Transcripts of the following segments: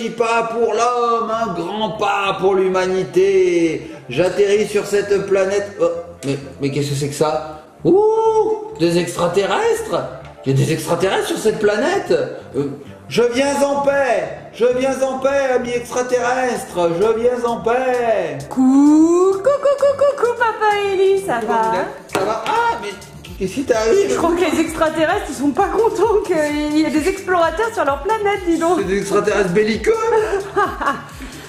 petit pas pour l'homme, un grand pas pour l'humanité. J'atterris sur cette planète. Oh, mais qu'est-ce que c'est que ça? Ouh, des extraterrestres? Il y a des extraterrestres sur cette planète? Je viens en paix! Je viens en paix, amis extraterrestres! Je viens en paix! Coucou, papa Eli, ça va? Ça va? Ah, mais qu'est-ce qui t'arrive? Je crois que les extraterrestres, ils sont pas contents qu'il y ait des explorateurs sur leur planète, dis donc. C'est des extraterrestres belliqueux?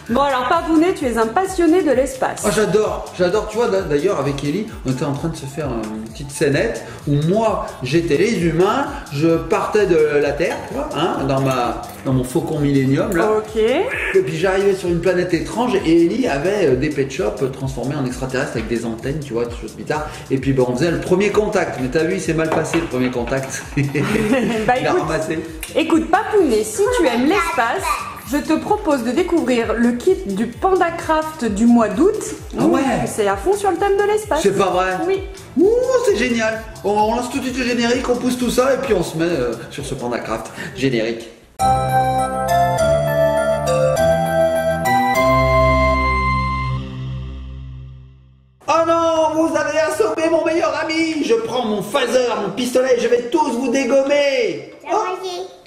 Bon alors Papounet, tu es un passionné de l'espace. Oh, j'adore, tu vois, d'ailleurs avec Ellie, on était en train de se faire une petite scénette où moi j'étais les humains, je partais de la Terre, tu vois, hein, dans mon faucon Millennium là. Ok. Et puis j'arrivais sur une planète étrange et Ellie avait des pet shops transformés en extraterrestres avec des antennes, tu vois, des choses bizarres. Et puis on faisait le premier contact, mais t'as vu, il s'est mal passé le premier contact. Bah, il a ramassé. Écoute Papounet, si tu aimes l'espace, je te propose de découvrir le kit du PandaCraft du mois d'août. Ah ouais. C'est à fond sur le thème de l'espace. C'est pas vrai? Oui. Ouh, c'est génial. On lance tout de suite le générique, on pousse tout ça et puis on se met sur ce PandaCraft générique. Oh non, vous avez assommé mon meilleur ami. Je prends mon phaser, mon pistolet, je vais tous vous dégommer.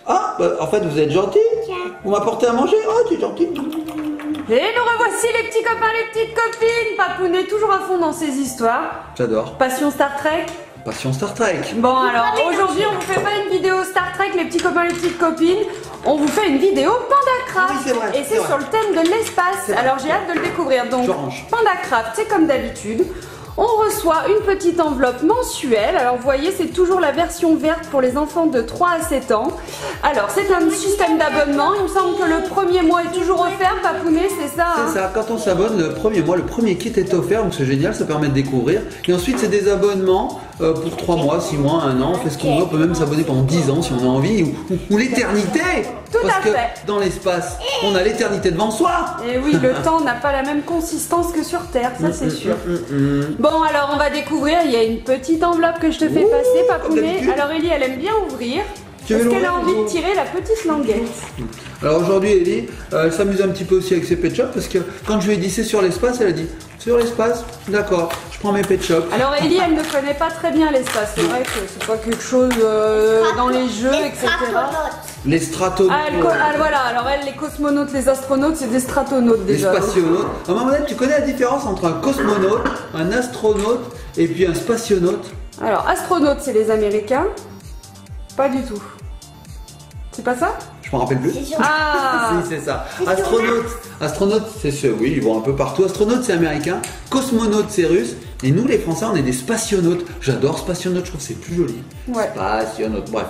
Ah, bah, en fait, vous êtes gentil. Vous m'apportez à manger. Oh, tu es gentil. Et nous revoici les petits copains, les petites copines. Papounet toujours à fond dans ses histoires. J'adore. Passion Star Trek. Passion Star Trek. Bon alors, aujourd'hui on vous fait pas une vidéo Star Trek, les petits copains, les petites copines. On vous fait une vidéo PandaCraft. Oui, c'est vrai, et c'est sur le thème de l'espace. Alors j'ai hâte de le découvrir. Donc, PandaCraft, c'est comme d'habitude. On reçoit une petite enveloppe mensuelle. Alors vous voyez, c'est toujours la version verte pour les enfants de 3 à 7 ans. Alors c'est un système d'abonnement. Il me semble que le premier mois est toujours offert, Papounet, c'est ça? C'est ça, quand on s'abonne, le premier mois, le premier kit est offert, donc c'est génial, ça permet de découvrir. Et ensuite c'est des abonnements pour 3 mois, 6 mois, 1 an, on fait ce qu'on veut, on peut même s'abonner pendant 10 ans si on a envie, ou l'éternité. Tout Parce à fait. que dans l'espace, on a l'éternité devant soi. Et oui, le temps n'a pas la même consistance que sur Terre, ça c'est sûr. Bon, alors on va découvrir, il y a une petite enveloppe que je te fais passer, Papounet. Alors Ellie, elle aime bien ouvrir. Est-ce qu'elle a envie de tirer la petite languette? Alors aujourd'hui, Ellie, elle s'amuse un petit peu aussi avec ses pet shops parce que quand je lui ai dit c'est sur l'espace, elle a dit sur l'espace, d'accord, je prends mes pet shops. Alors Ellie, elle ne connaît pas très bien l'espace, c'est vrai que c'est pas quelque chose dans les jeux, etc. Les stratonautes. Voilà, alors elle, les cosmonautes, les astronautes, c'est des stratonautes déjà. Les spationautes. Alors Mamadou, tu connais la différence entre un cosmonaute, un astronaute et puis un spationaute? Alors astronaute, c'est les Américains. Pas du tout. C'est pas ça? Je m'en rappelle plus. Ah si, c'est ça. Astronaute, c'est ceux, oui, ils vont un peu partout. Astronaute, c'est américain. Cosmonaute, c'est russe. Et nous, les Français, on est des spationautes. J'adore spationaute, je trouve que c'est plus joli. Ouais. Spationaute, bref.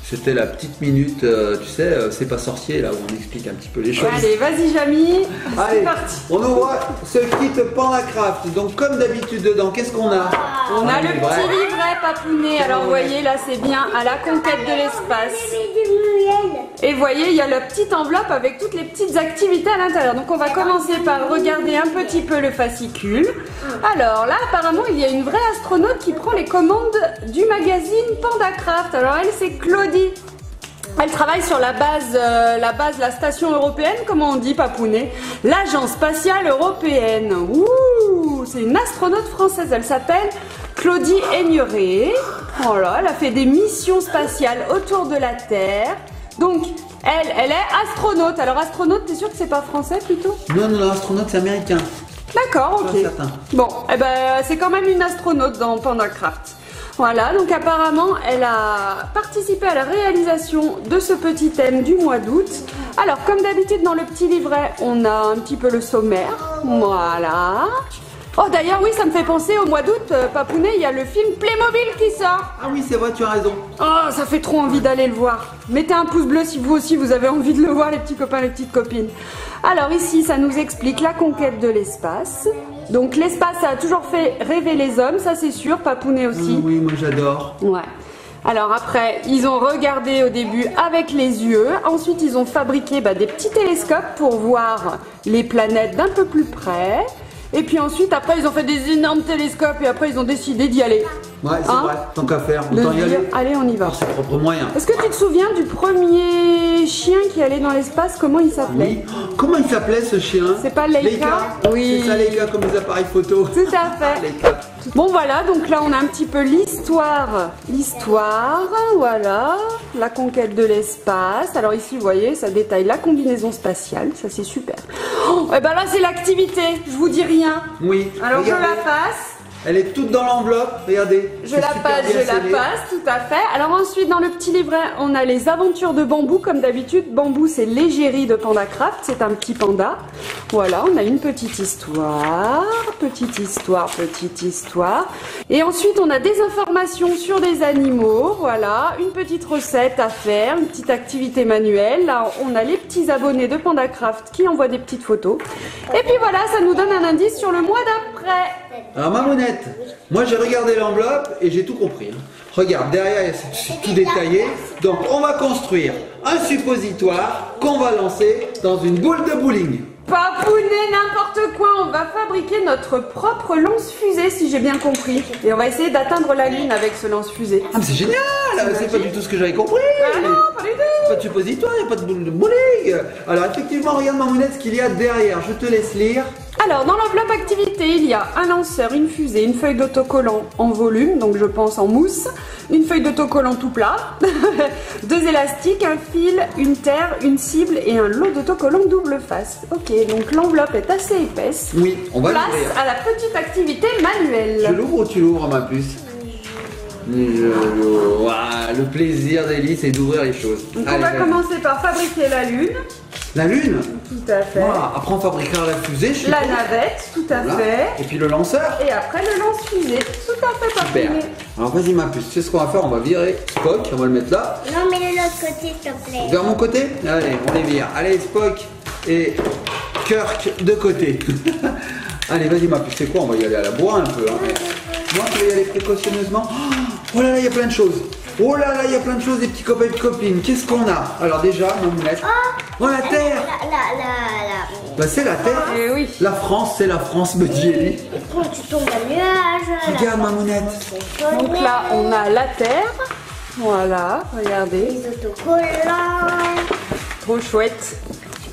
C'était la petite minute, tu sais, c'est pas sorcier, là où on explique un petit peu les choses. Allez, vas-y, Jamy. C'est parti. On ouvre ce kit PandaCraft. Donc, comme d'habitude, dedans, qu'est-ce qu'on a? On a le petit livret, Papounet. Alors, vous voyez, là, c'est bien à la conquête de l'espace. Et vous voyez, il y a la petite enveloppe avec toutes les petites activités à l'intérieur. Donc, on va commencer par regarder un petit peu le fascicule. Alors, là, apparemment, il y a une vraie astronaute qui prend les commandes du magazine PandaCraft. Alors, elle, c'est Claudie. Elle travaille sur la station européenne, comment on dit, Papounet? L'agence spatiale européenne. Ouh, c'est une astronaute française. Elle s'appelle Claudie Aigneret. Voilà, elle a fait des missions spatiales autour de la Terre. Donc, elle est astronaute. Alors, astronaute, t'es sûr que c'est pas français plutôt? Non, astronaute, c'est américain. D'accord, ok. Bon, eh ben, c'est quand même une astronaute dans PandaCraft. Voilà, donc apparemment, elle a participé à la réalisation de ce petit thème du mois d'août. Alors, comme d'habitude, dans le petit livret, on a un petit peu le sommaire. Voilà. Oh, d'ailleurs, oui, ça me fait penser au mois d'août, Papounet, il y a le film Playmobil qui sort. Ah oui, c'est vrai, tu as raison. Oh, ça fait trop envie d'aller le voir. Mettez un pouce bleu si vous aussi, vous avez envie de le voir, les petits copains, les petites copines. Alors ici, ça nous explique la conquête de l'espace. Donc l'espace a toujours fait rêver les hommes, ça c'est sûr, Papounet aussi. Oui, moi j'adore. Ouais. Alors après, ils ont regardé au début avec les yeux. Ensuite, ils ont fabriqué des petits télescopes pour voir les planètes d'un peu plus près. Et puis ensuite, après, ils ont fait des énormes télescopes et après, ils ont décidé d'y aller. Ouais, c'est Hein? vrai, tant qu'à faire, De autant se y aller. dire, allez, on y va. Par ses propres moyens. Est-ce que tu te souviens du premier chien qui allait dans l'espace? Comment il s'appelait? Oui. Comment il s'appelait ce chien? C'est pas Leica? Oui. C'est ça, Leica, comme les appareils photo. Tout à fait. Leica. Bon voilà, donc là on a un petit peu l'histoire. L'histoire, voilà, la conquête de l'espace. Alors ici vous voyez, ça détaille la combinaison spatiale, ça c'est super. Oh, et ben là c'est l'activité, je vous dis rien. Oui. Alors Regardez. je la passe. Elle est toute dans l'enveloppe, regardez. Je C'est la super passe, bien je la scellé. passe, tout à fait. Alors ensuite, dans le petit livret, on a les aventures de Bambou, comme d'habitude. Bambou, c'est l'égérie de PandaCraft, c'est un petit panda. Voilà, on a une petite histoire, petite histoire, petite histoire. Et ensuite, on a des informations sur des animaux, voilà, une petite recette à faire, une petite activité manuelle. Là, on a les petits abonnés de PandaCraft qui envoient des petites photos. Et puis voilà, ça nous donne un indice sur le mois d'après. Alors Mamounette, moi j'ai regardé l'enveloppe et j'ai tout compris. Hein. Regarde, derrière c'est tout détaillé. Donc on va construire un suppositoire qu'on va lancer dans une boule de bowling. Papounet, n'importe quoi, on va fabriquer notre propre lance-fusée si j'ai bien compris. Et on va essayer d'atteindre la Lune avec ce lance-fusée. Ah mais c'est génial, c'est pas du tout ce que j'avais compris. Ah non, pas du tout. Pas de suppositoire, il n'y a pas de boule de bowling. Alors effectivement, regarde Mamounette ce qu'il y a derrière, je te laisse lire. Alors, dans l'enveloppe activité, il y a un lanceur, une fusée, une feuille d'autocollant en volume, donc je pense en mousse, une feuille d'autocollant tout plat, 2 élastiques, un fil, une terre, une cible et un lot d'autocollant double face. Ok, donc l'enveloppe est assez épaisse. Oui, on va Place l'ouvrir. à la petite activité Je manuelle. l'ouvre ou tu l'ouvres ma puce? Je l'ouvre. Ouah, le plaisir d'Ellie, c'est d'ouvrir les choses. Donc on Allez, va vas-y. commencer par fabriquer la Lune. La Lune. Tout à fait. Voilà. Après on fabriquera la fusée, je La suppose. navette, tout à Voilà. fait. Et puis le lanceur. Et après le lance-fusée, tout à fait Super. parfait. Alors vas-y ma puce, tu sais ce qu'on va faire? On va virer Spock, on va le mettre là. Non, mais de l'autre côté, s'il te plaît. Vers mon côté? Allez, on les vire. Allez Spock et Kirk de côté. Allez, vas-y ma puce, c'est quoi? On va y aller à la bourre un peu. Hein. Moi, je vais y aller précautionneusement. Oh là là, il y a plein de choses. Oh là là, il y a plein de choses, des petits copains et des copines. Qu'est-ce qu'on a? Alors déjà, Mamounette. Oh la Terre! Bah c'est la Terre. Eh oui. La France, c'est la France, me dit Ellie. Et quand tu tombes dans le nuage, Regarde Mamounette. Donc là, on a la Terre. Voilà, regardez. les autocollants. Trop chouette.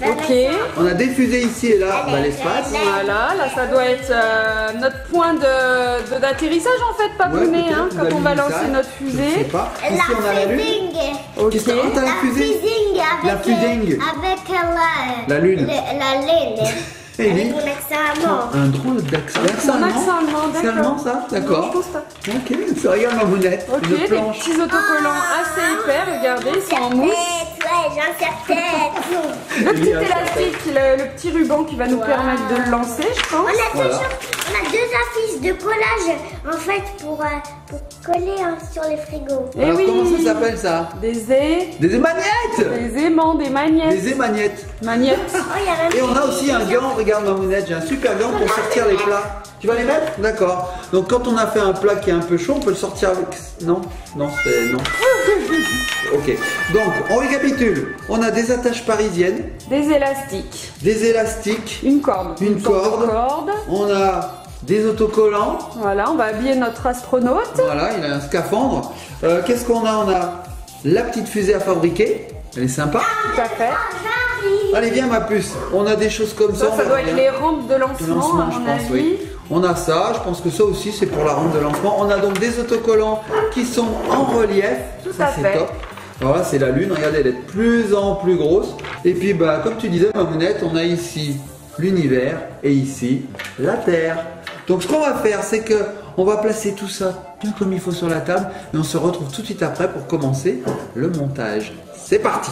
Ok. On a des fusées ici et là, bah, l'espace. Voilà, là ça doit être notre point d'atterrissage en fait, Papounet, peut-être, hein, ou quand on va lancer d'alunissage, notre Je ne fusée. sais pas. Ici, on a la Lune. Ok. Qu'est-ce que t'as? La La fusée. fusing avec, La fusing. avec La Lune. La Lune. Avec Ellie. mon accent allemand. Un drôle d'accent. Mon accent allemand, C'est d'accord. allemand ça? Non, D'accord. je pense pas. Ok, ça regarde Mamounette. Ok, Une des planche. petits autocollants assez épais, regardez, ils sont en mousse. Ouais, j'en sais tête. Le petit élastique, le petit ruban qui va nous permettre de le lancer, je pense. Voilà. On a 2 affiches de collage en fait pour coller sur les frigos. Et Alors oui, comment ça s'appelle ça? des Magnettes. aimants, des magnettes. Des émagnettes. Magnettes. Oh, il y a même Et on a aussi un gant, regarde Mamounette, j'ai un super gant pour sortir les plats. Tu vas les mettre? D'accord. Donc quand on a fait un plat qui est un peu chaud, on peut le sortir avec... Non, non, c'est... non. Ok. Donc, on récapitule. On a des attaches parisiennes, Des élastiques. des élastiques, Une corde. Une sorte de corde. corde. on a des autocollants. Voilà, on va habiller notre astronaute. Voilà, il a un scaphandre. Qu'est-ce qu'on a? On a la petite fusée à fabriquer. Elle est sympa. Tout à fait. Allez, viens ma puce. On a des choses comme ça. Ça, on ça va doit être bien. les rampes de De lancement, lancement, à je mon pense, avis. oui. On a ça, je pense que ça aussi c'est pour la rampe de lancement. On a donc des autocollants qui sont en relief. Tout Ça, à c'est fait. top. Alors là, c'est la Lune, regardez, elle est de plus en plus grosse. Et puis, bah, comme tu disais, Mamounette, on a ici l'univers et ici la Terre. Donc, ce qu'on va faire, c'est que on va placer tout ça bien comme il faut sur la table et on se retrouve tout de suite après pour commencer le montage. C'est parti.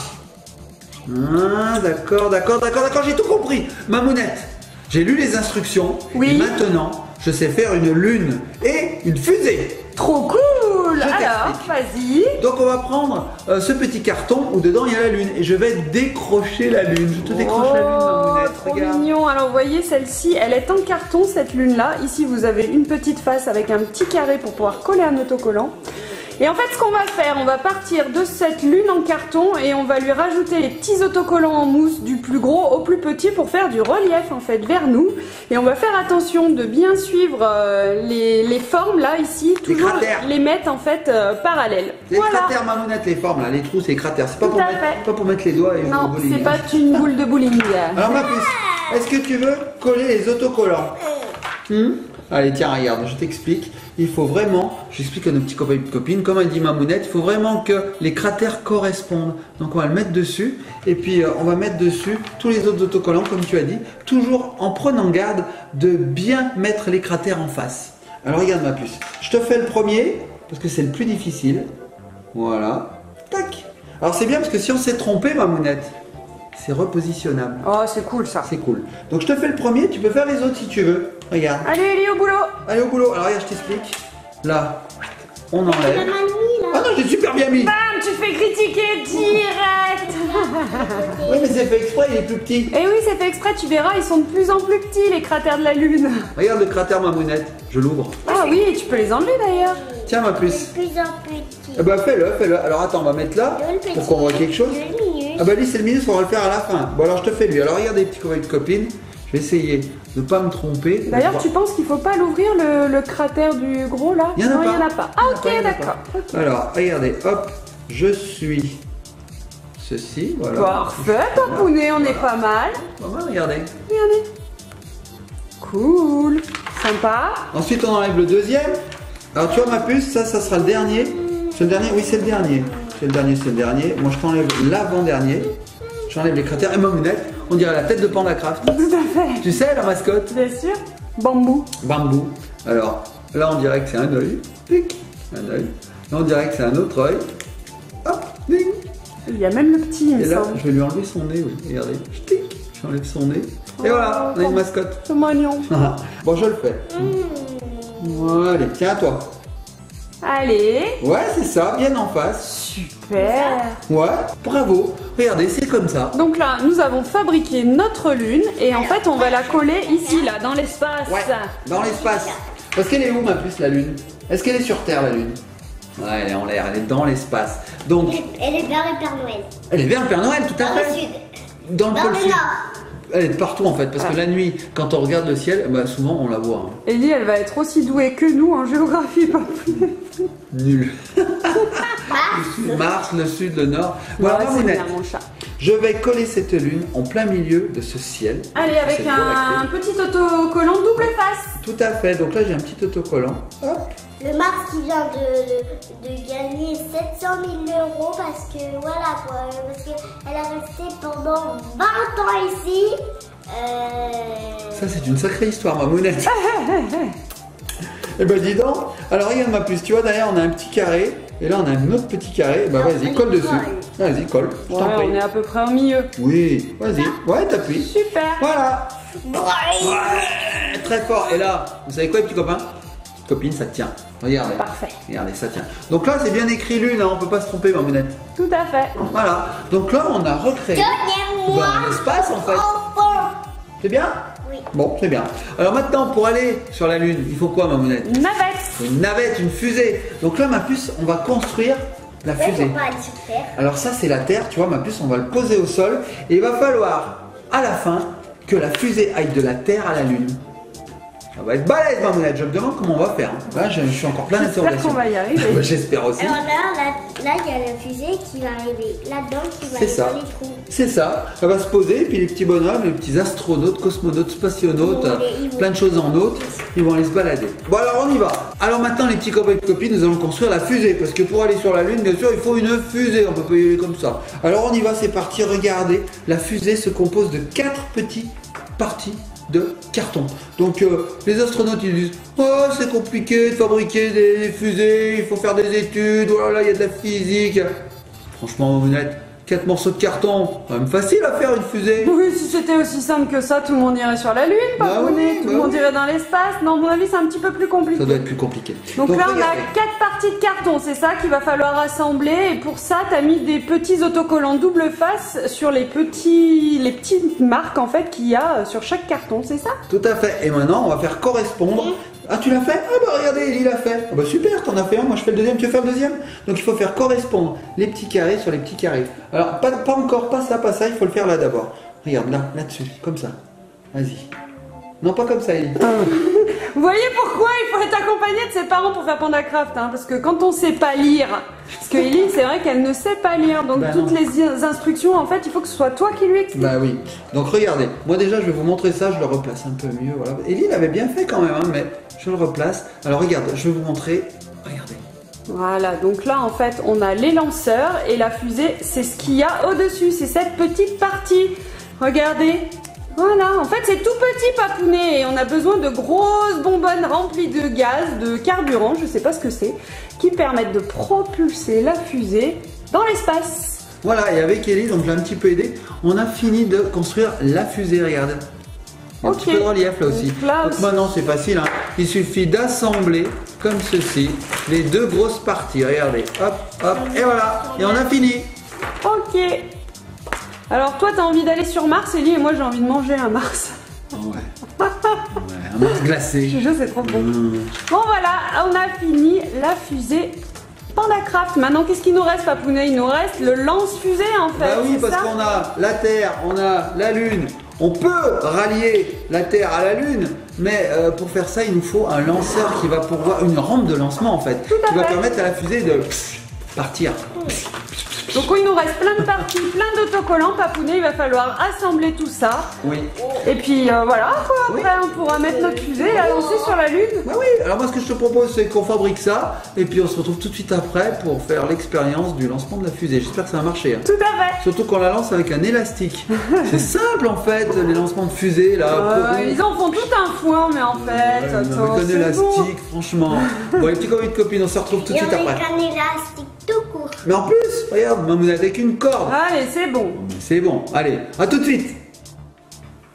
Ah, d'accord, j'ai tout compris. Mamounette, j'ai lu les instructions. Oui. Et maintenant, je sais faire une lune et une fusée. Trop cool. Je Alors, t'explique. vas-y. Donc on va prendre ce petit carton où dedans il y a la lune et je vais décrocher la lune. Je te décroche la lune, Mamounette. Trop Regarde. mignon. Alors, vous voyez, celle-ci, elle est en carton, cette lune-là. Ici, vous avez une petite face avec un petit carré pour pouvoir coller un autocollant. Et en fait, ce qu'on va faire, on va partir de cette lune en carton et on va lui rajouter les petits autocollants en mousse du plus gros au plus petit pour faire du relief en fait vers nous. Et on va faire attention de bien suivre les formes là ici, toujours les mettre en fait parallèles. Les cratères, Mamounette, les formes là, les trous, c'est les cratères. C'est pas pour mettre les doigts et non, c'est pas une boule de bowling. Alors ma puce, est-ce que tu veux coller les autocollants? Allez, tiens, regarde, je t'explique. Il faut vraiment, j'explique à nos petits copains et copines, comme a dit Mamounette, il faut vraiment que les cratères correspondent. Donc on va le mettre dessus, et puis on va mettre dessus tous les autres autocollants, comme tu as dit, toujours en prenant garde de bien mettre les cratères en face. Alors regarde ma puce, je te fais le premier, parce que c'est le plus difficile. Voilà. Tac. Alors c'est bien, parce que si on s'est trompé, Mamounette, c'est repositionnable. Oh, c'est cool ça. C'est cool. Donc je te fais le premier, tu peux faire les autres si tu veux. Regarde. Allez, Ellie, au boulot. Allez au boulot. Alors regarde, je t'explique. Là, on enlève. Ah non, j'ai super bien mis. Bam, tu te fais critiquer direct. Oui, mais c'est fait exprès, il est plus petit. Et oui, c'est fait exprès, tu verras, ils sont de plus en plus petits, les cratères de la Lune. Regarde le cratère Mamounette, je l'ouvre. Ah oui, tu peux les enlever d'ailleurs. Tiens ma puce. De plus en plus petit. Ah bah fais-le. Alors attends, on va mettre là pour qu'on voit quelque chose. Ah bah lui c'est le minus, on va le faire à la fin. Bon alors je te fais lui. Alors regarde les petits copains et copines, je vais essayer de ne pas me tromper. D'ailleurs tu penses qu'il faut pas l'ouvrir le cratère du gros là? Il y en a non, pas. il y en a pas. Ah ok, d'accord. Okay. Alors regardez, hop, je suis ceci, voilà. Parfait, papounet, on est pas mal. Pas mal, regardez. Regardez. Cool, sympa. Ensuite on enlève le deuxième. Alors tu vois ma puce, ça sera le dernier. C'est le dernier? Oui c'est le dernier. C'est le dernier. Moi je t'enlève l'avant-dernier. J'enlève les cratères. Et Mamounette, on dirait la tête de Panda Craft. Tout à fait. Tu sais la mascotte? Bien sûr. Bambou. Bambou. Alors là on dirait que c'est un œil. Tic. Un œil. Là on dirait que c'est un autre œil. Hop. Ding. Il y a même le petit, il me Et là semble. je vais lui enlever son nez. Oui. Regardez. Tic. J'enlève son nez. Et voilà, on a une mascotte. C'est mignon. Bon je le fais. Allez, tiens à toi. Allez. Ouais, c'est ça, bien en face. Super. Ouais, bravo. Regardez, c'est comme ça. Donc là, nous avons fabriqué notre lune et en fait, on va la coller ici, là, dans l'espace. Ouais, dans l'espace. Parce qu'elle est où ma puce, la lune? Est-ce qu'elle est sur Terre, la lune? Ouais, elle est en l'air, elle est dans l'espace. Donc, Elle est vers le Père Noël. elle est vers le Père Noël, tout à Dans le fait. sud. Dans le Dans pôle le sud. nord. Elle est de partout en fait, parce que la nuit, quand on regarde le ciel, bah, souvent on la voit. Hein. Ellie, elle va être aussi douée que nous en géographie, pas plus. Nul. Mars, le sud, le nord. Voilà, c'est bien, mon chat. je vais coller cette lune en plein milieu de ce ciel. Allez, avec C'est beau, un petit autocollant double face. Tout à fait, donc là j'ai un petit autocollant. Hop. Le Mars qui vient de gagner 700 000 euros parce que voilà quoi, parce qu'elle a resté pendant 20 ans ici. Ça c'est une sacrée histoire, Mamounette. Eh ben dis donc. Alors regarde ma puce, tu vois derrière on a un petit carré et là on a un autre petit carré. Bah vas-y, colle dessus. Vas-y, colle. Je Ouais, t'en prie. on est à peu près au milieu. Oui, vas-y. Ouais, t'appuies. Super. Voilà. Ouais, très fort. Et là, vous savez quoi les petits copains? Copine, ça tient. Regardez. Parfait. Regardez, ça tient. Donc là, c'est bien écrit lune, hein, on peut pas se tromper, Mamounette. Tout à fait. Voilà. Donc là, on a recréé Donnez-moi un espace en fait. enfant. C'est bien? Oui. Bon, c'est bien. Alors maintenant, pour aller sur la lune, il faut quoi, Mamounette? Une navette. Une navette, une fusée. Donc là, ma puce, on va construire la Ouais, fusée. faut pas aller sur Terre. Alors ça, c'est la Terre, tu vois, ma puce, on va le poser au sol. Et il va falloir, à la fin, que la fusée aille de la Terre à la Lune. Ça va être balèze, Mamounette. Je me demande comment on va faire. Hein. Là, je suis encore plein J'espère d'interrogations. qu'on va y arriver. Bah, j'espère aussi. Alors là, il y a la fusée qui va arriver là-dedans, qui va C'est aller ça. dans les trous. C'est ça. Elle va se poser, et puis les petits bonhommes, les petits astronautes, cosmonautes, spationautes, Ils vont- plein de choses en autre, ils vont aller se balader. Bon, alors on y va. Alors maintenant, les petits copains et copines, nous allons construire la fusée. Parce que pour aller sur la Lune, bien sûr, il faut une fusée. On peut pas y aller comme ça. Alors on y va, c'est parti. Regardez, la fusée se compose de 4 petites parties de carton. Donc les astronautes ils disent oh c'est compliqué de fabriquer des fusées, il faut faire des études, oh là là il y a de la physique. Franchement Mamounette, 4 morceaux de carton, quand même facile à faire une fusée. Oui, si c'était aussi simple que ça, tout le monde irait sur la Lune, Bah papounet. oui, Tout le monde irait dans l'espace. Non, à mon avis, c'est un petit peu plus compliqué. Ça doit être plus compliqué. Donc là, on a regardez. 4 parties de carton, c'est ça qu'il va falloir assembler. Et pour ça, tu as mis des petits autocollants double face sur les petites marques en fait qu'il y a sur chaque carton, c'est ça? Tout à fait. Et maintenant on va faire correspondre Ah, tu l'as fait? Ah bah regardez, Ellie l'a fait. Ah bah super, t'en as fait un, moi je fais le deuxième, tu veux faire le deuxième? Donc il faut faire correspondre les petits carrés sur les petits carrés. Alors pas encore, pas ça, il faut le faire là d'abord. Regarde, là-dessus, comme ça. Vas-y. Non, pas comme ça, Ellie. Vous voyez pourquoi il faut être accompagné de ses parents pour faire Pandacraft, hein, parce que quand on sait pas lire, parce que Ellie, c'est vrai qu'elle ne sait pas lire, donc Bah toutes les instructions, en fait, il faut que ce soit toi qui lui explique. Bah oui. Donc regardez, moi déjà je vais vous montrer ça, je le replace un peu mieux. Voilà. Ellie l'avait bien fait quand même, hein, mais je le replace. Alors regarde, je vais vous montrer. Regardez. Voilà, donc là en fait on a les lanceurs et la fusée, c'est ce qu'il y a au-dessus, c'est cette petite partie. Regardez. Voilà, en fait c'est tout petit papounet et on a besoin de grosses bonbonnes remplies de gaz, de carburant, je sais pas ce que c'est, qui permettent de propulser la fusée dans l'espace. Voilà, et avec Ellie, donc je l'ai un petit peu aidé, on a fini de construire la fusée, regardez. Il y a un petit peu de relief là aussi. Donc maintenant c'est facile, hein. Il suffit d'assembler comme ceci les deux grosses parties, regardez, hop, hop, et voilà, et on a fini. Ok. Alors toi t'as envie d'aller sur Mars, Ellie, et moi j'ai envie de manger un Mars. Ouais. Un Mars glacé. Je c'est trop bon. Bon voilà, on a fini la fusée Pandacraft. Maintenant qu'est-ce qu'il nous reste, Papounet? Il nous reste le lance-fusée en fait. Bah oui, parce qu'on a la Terre, on a la Lune. On peut rallier la Terre à la Lune, mais pour faire ça, il nous faut un lanceur qui va pouvoir, une rampe de lancement en fait, qui va permettre à la fusée de partir. Donc il nous reste plein de parties, plein d'autocollants, Papounet, il va falloir assembler tout ça. Oui. Et puis voilà, quoi. Après on pourra mettre notre fusée et la lancer sur la Lune. Bah oui, alors moi ce que je te propose c'est qu'on fabrique ça, et puis on se retrouve tout de suite après pour faire l'expérience du lancement de la fusée. J'espère que ça va marcher. Hein. Tout à fait. Surtout qu'on la lance avec un élastique. C'est simple en fait, les lancements de fusée là. Ils en font tout un foin, mais en fait, attends, avec un c'est élastique, bon. franchement. Bon, les petits copains de copines, on se retrouve tout de suite après. Avec un élastique tout court. Mais en plus, regarde, Mamounette avec une corde. Allez, c'est bon. C'est bon, allez, à tout de suite.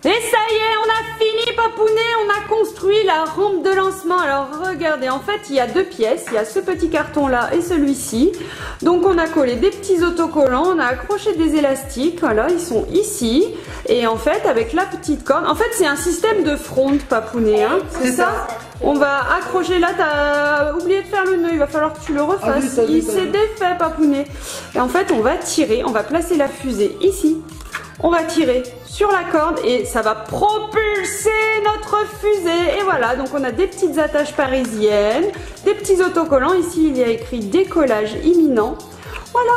Et ça y est, on a fini, Papounet, on a construit la rampe de lancement. Alors regardez, en fait il y a deux pièces, il y a ce petit carton là et celui-ci. Donc on a collé des petits autocollants, on a accroché des élastiques, voilà, ils sont ici. Et en fait avec la petite corde, en fait c'est un système de fronde, Papounet, hein, c'est ça. On va accrocher là, t'as oublié de faire le nœud, il va falloir que tu le refasses. Il s'est défait, Papounet. Et en fait on va tirer, on va placer la fusée ici. On va tirer sur la corde et ça va propulser notre fusée. Et voilà, donc on a des petites attaches parisiennes, des petits autocollants. Ici, il y a écrit décollage imminent. Voilà.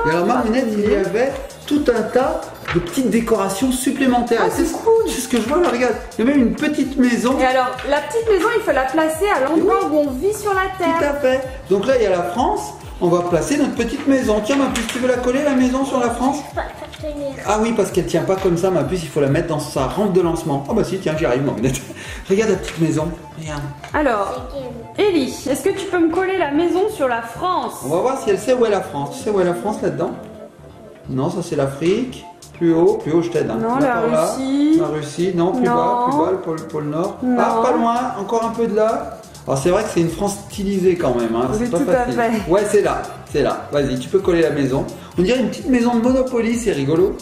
Et alors, Mamounette, il y avait tout un tas de petites décorations supplémentaires. Ah, c'est cool. C'est ce que je vois là, regarde. Il y a même une petite maison. Et alors, la petite maison, il faut la placer à l'endroit où on vit sur la terre. Tout à fait. Donc là, il y a la France. On va placer notre petite maison. Tiens, ma puce, tu veux la coller, la maison, sur la France? Ah oui, parce qu'elle tient pas comme ça, ma puce, il faut la mettre dans sa rampe de lancement. Ah bah si, tiens, j'y arrive, Mamounette. Regarde la petite maison. Regarde. Alors, Ellie, est-ce que tu peux me coller la maison sur la France? On va voir si elle sait où est la France. Tu sais où est la France là-dedans? Non, ça c'est l'Afrique. Plus haut, je t'aide. Hein. Non, là, la Russie. La Russie, non, plus bas, le pôle Nord. Non. Ah, pas loin, encore un peu de là. Alors c'est vrai que c'est une France stylisée quand même, hein. C'est pas facile. Ouais, c'est là. Vas-y, tu peux coller la maison. On dirait une petite maison de Monopoly, c'est rigolo.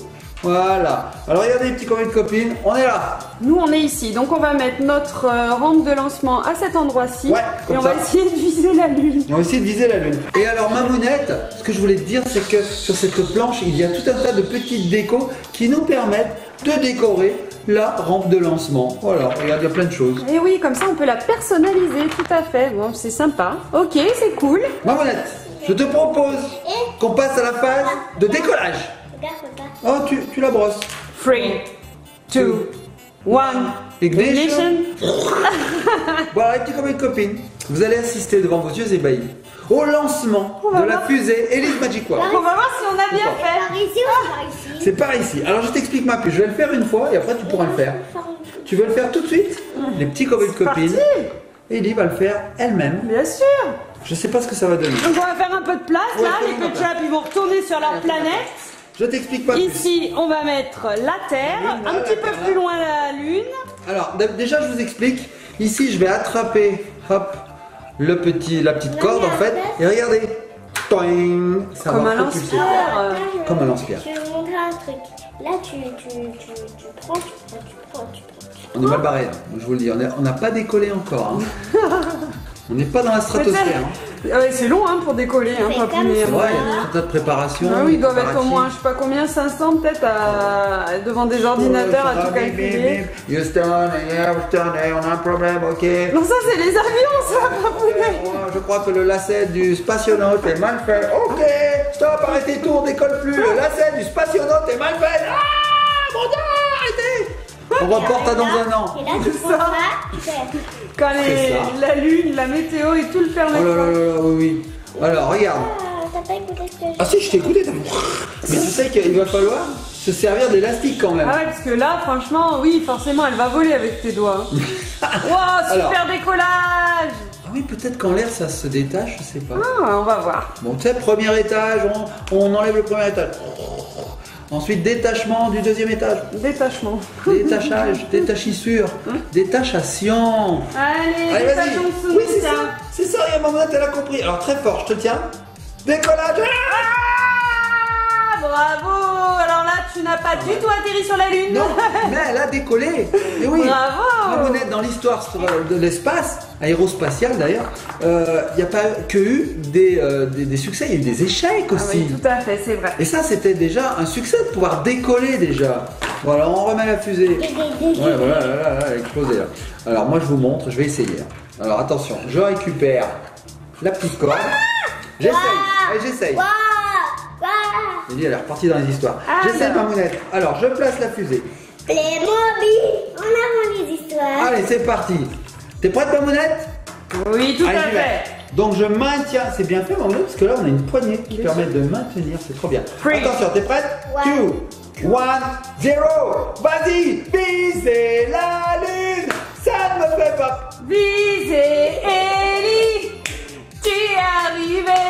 Voilà. Alors regardez les petits copains de copines, on est là. Nous on est ici, donc on va mettre notre rampe de lancement à cet endroit-ci. Ouais, et on va essayer de viser la Lune. On va essayer de viser la Lune. Et alors Mamounette, ce que je voulais te dire, c'est que sur cette planche, il y a tout un tas de petites décos qui nous permettent de décorer la rampe de lancement. Voilà, regarde, il y a plein de choses. Et oui, comme ça on peut la personnaliser, tout à fait. Bon, c'est sympa. Ok, c'est cool. Mamounette, je te propose qu'on passe à la phase de décollage. Oh, tu la brosses. 3, 2, 1. Ignition. Voilà, les petits copains et copines, vous allez assister devant vos yeux ébahis au lancement de la fusée Ellie Magic War. On va voir si on a bien fait. Par ici ou par ici? C'est par ici. Alors je t'explique ma puce, je vais le faire une fois et après tu pourras le faire. Tu veux le faire tout de suite? Les petits copains et copines, Ellie va le faire elle-même. Bien sûr. Je sais pas ce que ça va donner. Donc on va faire un peu de place là, les ketchup ils vont retourner sur la planète. Je t'explique pas plus. Ici on va mettre la Terre, un petit peu plus loin la Lune. Alors déjà je vous explique. Ici je vais attraper, hop, la petite corde en fait. Et regardez, toing, ça Comme va un propulser. lance-pierre. Comme un lance-pierre. Je vais vous montrer un truc. Là tu prends. On est mal barré, je vous le dis. On n'a pas décollé encore. Hein. On n'est pas dans la stratosphère. Hein. Ouais, c'est long hein, pour décoller, hein, Papounet. Ouais, il y a tout un tas de préparation. Ah oui, ils doivent être au moins, je sais pas combien, 500 peut-être devant des ordinateurs à tout calculer. Houston, on a un problème, ok. Non, ça c'est les avions, ça, Papounet. Je crois que le lacet du spationaute est mal fait. Ok, stop, arrêtez tout, on décolle plus. Le lacet du spationaute est mal fait. Ah, mon Dieu, arrêtez. On reporte à dans un an. Et là, tu prends ça, tu fais. Quand la lune, la météo et tout le permet. Oh là là là, oui. Alors, regarde. T'as pas écouté ce que j'ai dit? Ah si, je t'ai écouté. Mais tu sais qu'il va falloir se servir d'élastique quand même. Ah ouais, parce que là, franchement, oui, forcément, elle va voler avec tes doigts. Wow, super décollage. Ah oui, peut-être qu'en l'air ça se détache, je sais pas. Ah, on va voir. Bon, tu sais, premier étage, on enlève le premier étage. Ensuite, détachement du deuxième étage. Détachement. Détachage, détachissure, détachation. Allez, vas-y. détachons sous. Oui, c'est ça. C'est ça, il y a un moment, elle a compris. Alors, très fort, je te tiens. Décollage. Ah, bravo. Alors là, tu n'as pas du tout atterri sur la Lune. Non, mais elle a décollé. Et oui. Bravo. Vous êtes dans l'histoire de l'espace, aérospatial d'ailleurs, il n'y a pas que eu des succès, il y a eu des échecs aussi. Ah oui, tout à fait, c'est vrai. Et ça, c'était déjà un succès de pouvoir décoller déjà. Voilà, on remet la fusée. Ouais, voilà, là, elle a explosé là. Alors moi, je vous montre, je vais essayer. Alors attention, je récupère la petite corde. J'essaye, allez, j'essaye. Elle dit, elle est repartie dans les histoires. J'essaye ma mounette. Alors, je place la fusée. Playmobil, on a les histoires. Allez, c'est parti. T'es prête, ma mounette? Oui, tout Allez, à j'y vais. fait. Donc je maintiens, c'est bien fait, ma mounette, parce que là on a une poignée qui permet de maintenir, c'est trop bien. Attention, t'es prête? 2, 1, 0. Vas-y, visez la lune. Ça ne me fait pas. Visez Ellie, tu es arrivé.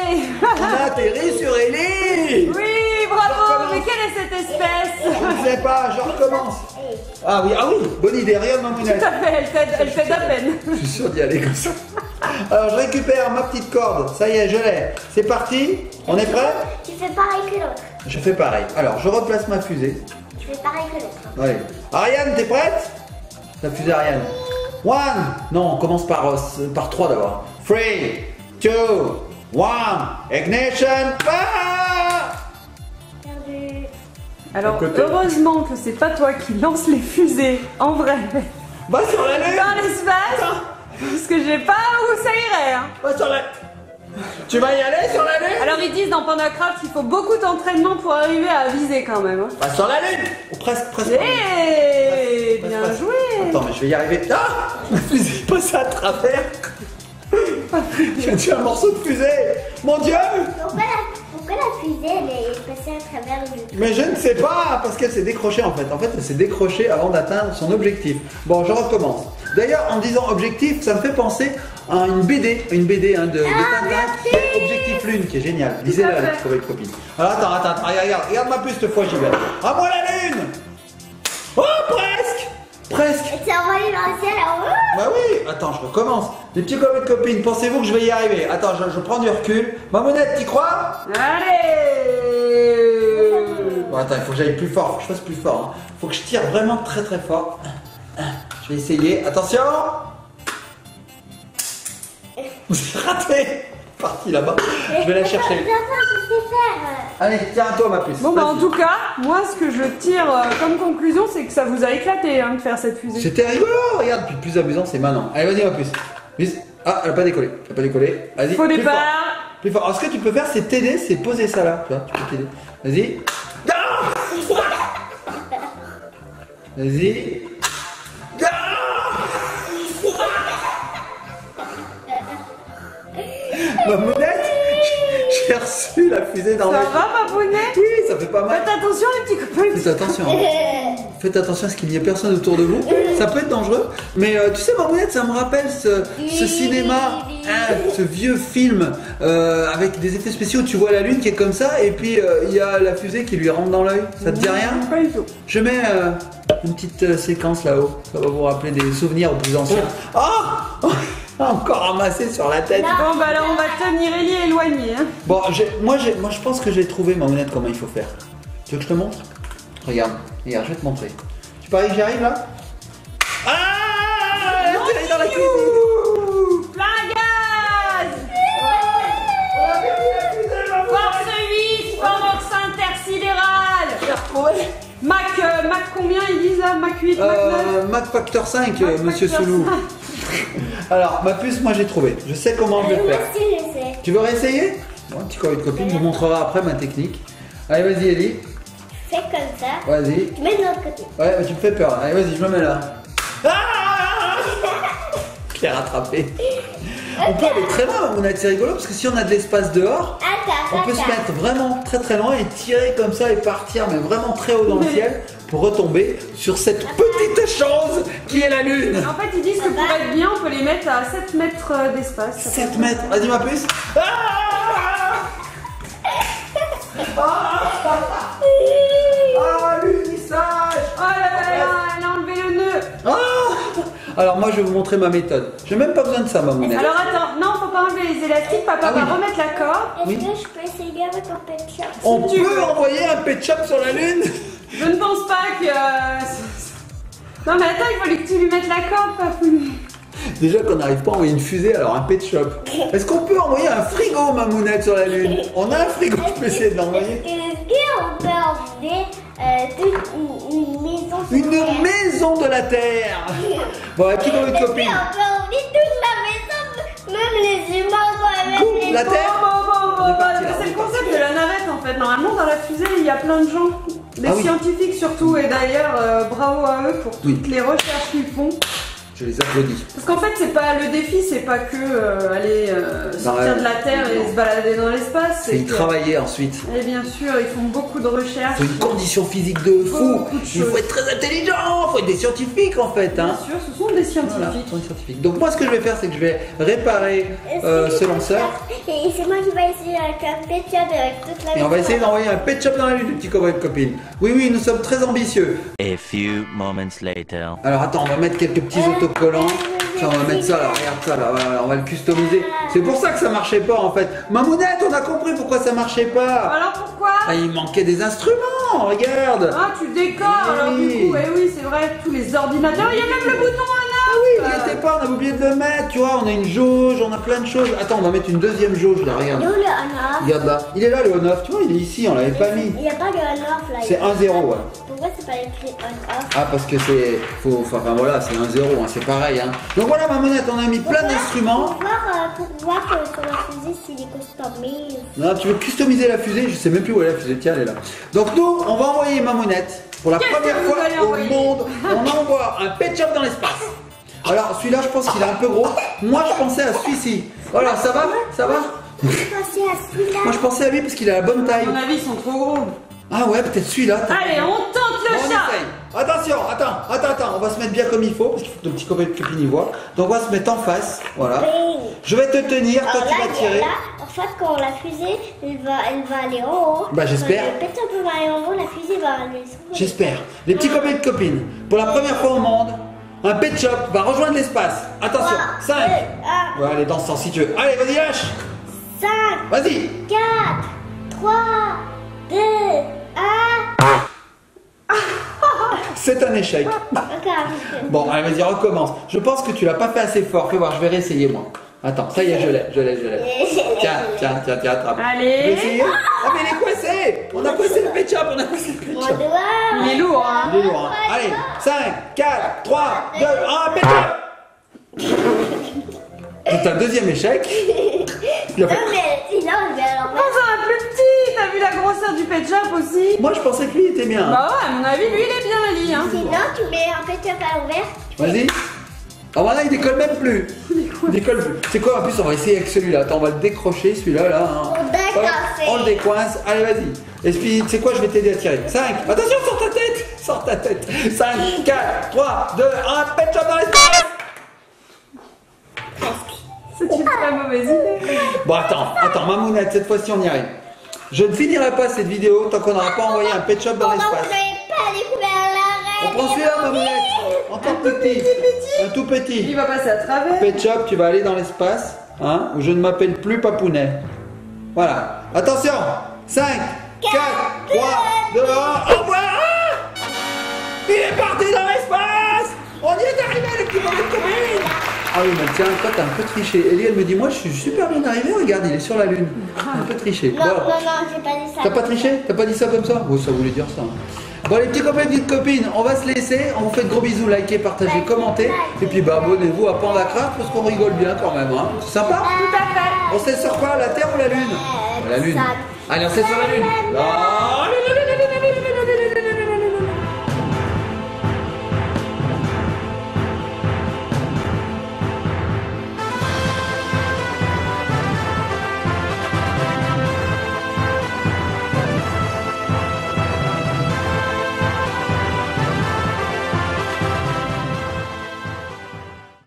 On a atterri sur Ellie. Oui, bravo. Mais quelle est cette espèce? Je ne sais pas, je recommence. Ah oui, bonne idée, regarde ma mounette. Tout à fait, elle t'aide à peine. Je suis sûr d'y aller comme ça. Alors je récupère ma petite corde, ça y est, je l'ai. C'est parti, on est prêt? Tu fais pareil que l'autre. Je fais pareil. Alors je replace ma fusée. Tu fais pareil que l'autre. Allez. Ariane, t'es prête? La fusée Ariane. 1. Non, on commence par 3 d'abord. 3, 2, 1. Ignition. Ah! Perdu. Alors, heureusement que c'est pas toi qui lance les fusées, en vrai. Va sur la lune. Dans l'espace. Parce que j'ai pas où ça irait. Hein. Va sur la... Tu vas y aller sur la lune? Alors ils disent dans PandaCraft qu'il faut beaucoup d'entraînement pour arriver à viser quand même. Hein. Va sur la lune. Presque. Eh, bien Presque. joué. Attends, mais je vais y arriver. Ah, la fusée est passée à travers. J'ai tué un morceau de fusée. Mon Dieu. Pourquoi la fusée elle est passée à travers le... Mais je ne sais pas, parce qu'elle s'est décrochée en fait. En fait, elle s'est décrochée avant d'atteindre son objectif. Bon, je recommence. D'ailleurs, en disant objectif, ça me fait penser à une BD hein, de Tintin qui est Objectif Lune, qui est génial. Lisez-la avec votre copine. Alors attends, regarde ma puce cette fois, j'y vais. À moi la lune. Oh, presque. Elle s'est envoyée dans le ciel en haut. Bah oui, attends, je recommence. Les petits copains de copines, pensez-vous que je vais y arriver? Attends, je prends du recul. Ma monette, t'y crois? Allez. Bon, attends, il faut que j'aille plus fort, faut que je fasse plus fort. Hein. Faut que je tire vraiment très très fort. Je vais essayer. Attention. J'ai raté. Parti là-bas. Je vais la chercher. Je sais faire. Allez, tiens à toi ma puce. Bon bah en tout cas, moi ce que je tire comme conclusion, c'est que ça vous a éclaté hein, de faire cette fusée. C'était rigolo. Regarde, puis le plus amusant c'est maintenant. Allez, vas-y ma puce. Ah, elle a pas décollé. Vas-y. Faux plus départ. fort. Plus fort. Alors ce que tu peux faire, c'est t'aider, c'est poser ça là. Tu vois, tu peux t'aider. Vas-y. Vas-y. Ma monette, j'ai reçu la fusée dans Ça le... va Papounet? Oui, ça fait pas mal. Faites attention les petits copains. Faites attention. Faites attention à ce qu'il n'y ait personne autour de vous. Ça peut être dangereux. Mais tu sais, ma monette, ça me rappelle ce cinéma, hein, ce vieux film avec des effets spéciaux où tu vois la lune qui est comme ça et puis il y a la fusée qui lui rentre dans l'œil. Ça te dit rien? Pas du tout. Je mets une petite séquence là-haut. Ça va vous rappeler des souvenirs plus anciens. Oh, encore ramassé sur la tête. Bon bah alors on va tenir Ellie éloignée. Hein. Bon, moi je pense que j'ai trouvé ma monette comment il faut faire. Tu veux que je te montre? Regarde, je vais te montrer. Tu paries que j'y arrive là? Ah, Youhou, plein gaz. Force 8, force intersidérale. Mac combien ils disent là? Mac 8, Mac 9 Mac Factor 5, Mac monsieur Factor Soulou. 5. Alors, ma puce, moi j'ai trouvé. Je sais comment je vais Moi faire. aussi, je sais. Tu veux réessayer? Bon, un petit courrier de copine, je vous montrerai après ma technique. Allez, vas-y, Ellie. Fais comme ça. Vas-y. Tu mets de l'autre côté. Ouais, mais tu me fais peur. Allez, vas-y, je me mets là. Ah, je l'ai rattrapé. On peut aller très loin, on a c'est rigolo parce que si on a de l'espace dehors, on peut se mettre vraiment très très loin et tirer comme ça et partir, mais vraiment très haut dans le ciel pour retomber sur cette petite chose qui est la Lune. En fait, ils disent que pour être bien, on peut les mettre à 7 mètres d'espace. 7 mètres, vas-y ma puce. Ah, l'unissage. Oh là là là, elle a enlevé le nœud. Alors moi je vais vous montrer ma méthode. J'ai même pas besoin de ça, ma monnaie. Alors attends, non, faut pas enlever les élastiques, papa Ah oui. va remettre la corde. Est-ce Oui. que je peux essayer avec un pet shop? On tu peut veux. envoyer un pet shop sur la Lune. Je ne pense pas que... Non mais attends, il fallait que tu lui mettes la corde, papou. Déjà qu'on n'arrive pas à envoyer une fusée, alors un pet shop. Est-ce qu'on peut envoyer un frigo, ma mounette, sur la Lune? On a un frigo, je peux essayer de l'envoyer. Est-ce qu'on peut emmener toute une maison sur Une Terre? maison de la Terre. Bon, un petit courrier de Est-ce copine. qu'on peut emmener toute la maison, même les humains, même Coupe les la Terre. Bon, On est parti, là, c'est on le est concept de la navette en fait. Normalement, dans la fusée, il y a plein de gens, des Ah oui. scientifiques surtout, et d'ailleurs, bravo à eux pour Oui. toutes les recherches qu'ils font. Je les applaudis. Parce qu'en fait, c'est pas le défi, c'est pas que aller sortir de la Terre et se balader dans l'espace. C'est y que- travailler ensuite. Et bien sûr, ils font beaucoup de recherches. Il faut une condition physique de fou. Beaucoup de Il faut choses. être très intelligent. Il faut être des scientifiques en fait. Bien Hein. sûr, ce sont des scientifiques. Voilà, ce sont des scientifiques. Donc moi ce que je vais faire c'est que je vais réparer ce lanceur. Et c'est moi qui vais essayer avec un pet shop avec toute la Et on va essayer d'envoyer un pet shop dans la Lune, du petit copain de copine. Oui, oui, nous sommes très ambitieux. A few moments later. Alors attends, on va mettre quelques petits autocollants. Tiens, on va mettre ça là, regarde ça là, voilà, on va le customiser. C'est pour ça que ça marchait pas en fait. Mamounette, on a compris pourquoi ça marchait pas. Alors pourquoi Ah, il manquait des instruments, regarde. Ah, tu décores Oui. alors du coup, eh oui, c'est vrai, tous les ordinateurs, il y a même le bouton en Ah oui, il n'y était pas, on a oublié de le mettre, tu vois, on a une jauge, on a plein de choses. Attends, on va mettre une deuxième jauge là, regarde. Nous, le on-off. Regarde là, il est là le on-off, tu vois, il est ici, on l'avait pas mis. Il n'y a pas de on-off là. C'est 1-0, ouais. Pourquoi c'est pas écrit on-off? Ah, parce que c'est. Enfin voilà, c'est 1-0, hein, c'est pareil. Hein. Donc voilà, ma monette, on a mis plein d'instruments. Pour voir que sur la fusée s'il est customisé. Non, tu veux customiser la fusée, je sais même plus où est la fusée, tiens, elle est là. Donc nous, on va envoyer ma monette. Pour la Qu'est-ce première que vous fois allez au envoyer monde, on envoie un pet shop dans l'espace. Alors celui-là, je pense qu'il est un peu gros. Moi, je pensais à celui-ci. Voilà, ça va? Ça va? Je pensais à celui-là. Moi, je pensais à lui parce qu'il a la bonne taille. À mon avis, ils sont trop gros. Ah ouais, peut-être celui-là. t'as Allez, raison. on tente le On chat. essaye. Attention, attends, on va se mettre bien comme il faut, parce qu'il faut que ton petit copain de copine y voit. Donc on va se mettre en face, voilà. Bing. Je vais te tenir, toi Alors tu vas là, tirer. là, en fait, quand la fusée, elle va aller en haut. Bah, j'espère. Quand le pet shop va aller en haut, la fusée va aller sur le- J'espère. Les petits copains de copines, pour la première fois au monde, un pet shop va rejoindre l'espace. Attention, 5. Ouais, allez, dans ce sens si tu veux. Allez, vas-y, lâche. 5, Vas-y. 4, 3, 2, 1. C'est un échec. Bon, allez, vas-y, recommence. Je pense que tu l'as pas fait assez fort. Fais voir, je vais réessayer moi. Attends, ça y est, je l'ai. Tiens, attrape. Allez. Tu veux essayer? Oh, mais il est coincé. On a coincé le pet shop, Mon doigt. Il est lourd, hein. Il est lourd, hein. Allez, 5, 4, 3, 2, 1, pet shop. C'est un deuxième échec. Il a fait- Non, mais sinon, je vais alors On un plus petit. T'as vu la grosseur du pet shop aussi? Moi, je pensais que lui était bien. Bah ouais, à mon avis, lui, il est bien, Ali, hein. Sinon, tu mets un pet shop à l'envers. Vas-y. Ah voilà, il décolle même plus. Il décolle plus. C'est quoi en plus, on va essayer avec celui-là. Attends, on va le décrocher celui-là là. Hein. On décoince. Voilà, on le décoince. Allez, vas-y. Et puis, tu sais quoi, je vais t'aider à tirer. 5. Attention, sors ta tête. 5, 4, 3, 2, 1. Pet shop dans l'espace. C'est une très mauvaise idée. Bon, attends, ma mounette, cette fois-ci, on y arrive. Je ne finirai pas cette vidéo tant qu'on n'aura pas envoyé un pet shop dans Pendant que l'espace. vous n'avez pas découvert la On prend celui-là, ma mounette. Encore petit. Un tout Il petit. va passer à travers. Pet shop, tu vas aller dans l'espace, hein, où je ne m'appelle plus Papounet. Voilà. Attention. 5, 4, 3, 2, 1. Au revoir. Il est parti dans l'espace. On y est arrivé, les petits moments de commune. Ah oui, mais tiens, toi t'as un peu triché. Ellie, elle me dit, moi je suis super bien arrivé, regarde, il est sur la lune. Un peu triché. Non, Bon. non, non, j'ai pas dit ça. T'as pas triché? T'as pas dit ça comme ça? Oui, ça voulait dire ça. Bon, les petits copains et petites copines, on va se laisser. On vous fait de gros bisous, likez, partagez, commentez. Et puis bah abonnez-vous à Panda Craft parce qu'on rigole bien quand même. Hein. C'est sympa? Tout à fait. On sait sur quoi? La Terre ou la Lune? La Lune. Ça. Allez, on sait sur la Lune. Ah,